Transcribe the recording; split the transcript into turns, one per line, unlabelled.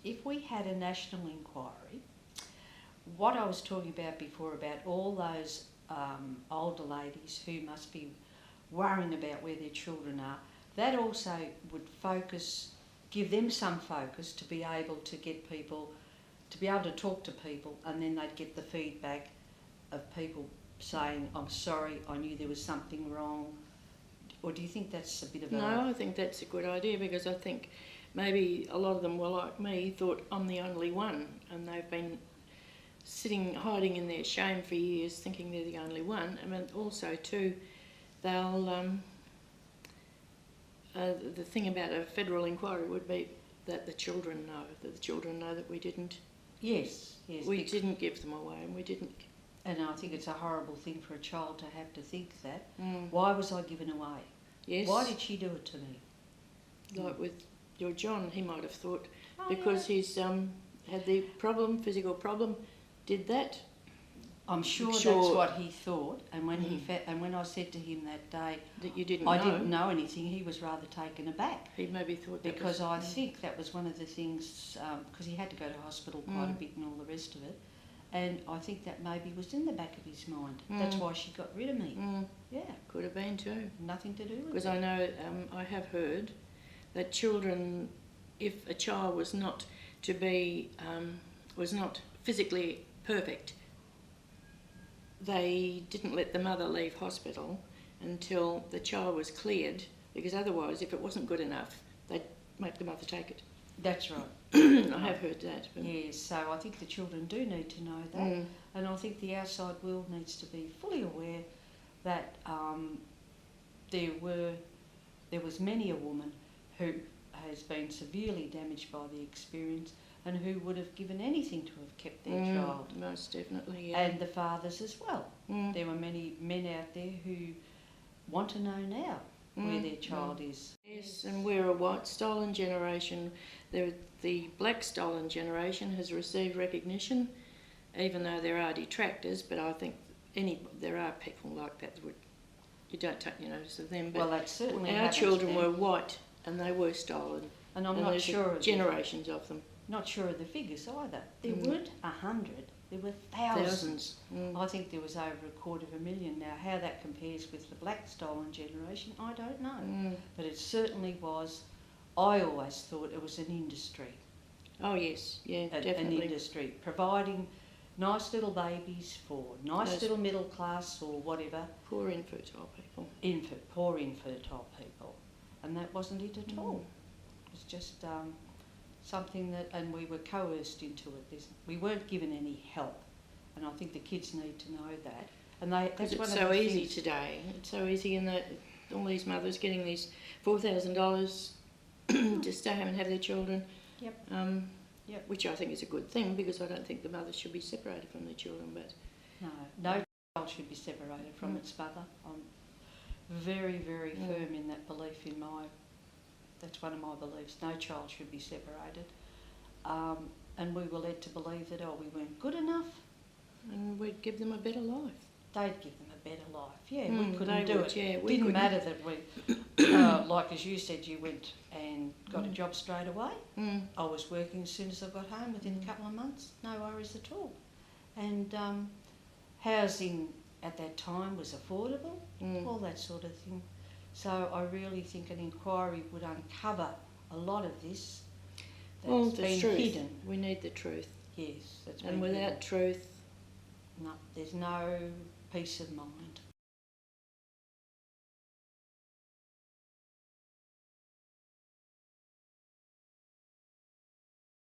if we had a national inquiry, what I was talking about before about all those older ladies who must be worrying about where their children are, that also would give them some focus to be able to get people, to be able to talk to people, and then they'd get the feedback of people saying, I'm sorry, I knew there was something wrong. Or do you think that's a bit of a...
No, I think that's a good idea, because I think maybe a lot of them were like me, thought I'm the only one, and they've been hiding in their shame for years, thinking they're the only one. I mean, also too, they'll... the thing about a federal inquiry would be that the children know that we didn't.
Yes.
We didn't give them away, and we didn't.
And I think it's a horrible thing for a child to have to think that.
Mm.
Why was I given away?
Yes.
Why did she do it to me?
Like with your John, he might have thought because he's had the physical problem, did that.
I'm sure that's what he thought. And when when I said to him that day
that you didn't
didn't know anything, he was rather taken aback.
He maybe thought that
because I think that was one of the things, because he had to go to hospital quite a bit and all the rest of it. And I think that maybe was in the back of his mind. That's why she got rid of me. Yeah.
Could have been too.
Nothing to do with it.
Because I know, I have heard that children, if a child was not physically perfect, they didn't let the mother leave hospital until the child was cleared, because otherwise, if it wasn't good enough, they'd make the mother take it.
That's right.
I have heard that.
Yes, so I think the children do need to know that, and I think the outside world needs to be fully aware that there was many a woman who has been severely damaged by the experience and who would have given anything to have kept their child.
Most definitely, yeah.
And the fathers as well. There were many men out there who want to know now where their child is.
Yes, and we're a white stolen generation. The black stolen generation has received recognition, even though there are detractors, but I think there are people like that you don't take any notice of them. But
well, that certainly
our children were white and they were stolen.
And I'm not sure of
generations of them.
Not sure of the figures either. There weren't 100, there were thousands. I think there was over 250,000 now. How that compares with the black stolen generation, I don't know. But it certainly was. I always thought it was an industry.
Oh yes, yeah, definitely.
An industry providing nice little babies for nice little middle class or whatever.
Poor infertile people.
Poor infertile people. And that wasn't it at all. It was just something that, and we were coerced into it. We weren't given any help, and I think the kids need to know that. And that's
it's so easy today. It's so easy, in that all these mothers getting these $4,000 to stay home and have their children.
Yep.
Which I think is a good thing, because I don't think the mothers should be separated from their children. But
no child should be separated from its mother. I'm very, very firm in that belief. That's one of my beliefs. No child should be separated. And we were led to believe that we weren't good enough.
And we'd give them a better life.
They'd give them a better life. Yeah, we couldn't do it.
Yeah,
it didn't matter that we, like as you said, you went and got a job straight away. I was working as soon as I got home, within a couple of months. No worries at all. And housing at that time was affordable, all that sort of thing. So I really think an inquiry would uncover a lot of this that's been hidden.
We need the truth.
Yes, that's been
and without
hidden.
Truth,
no, there's no peace of mind.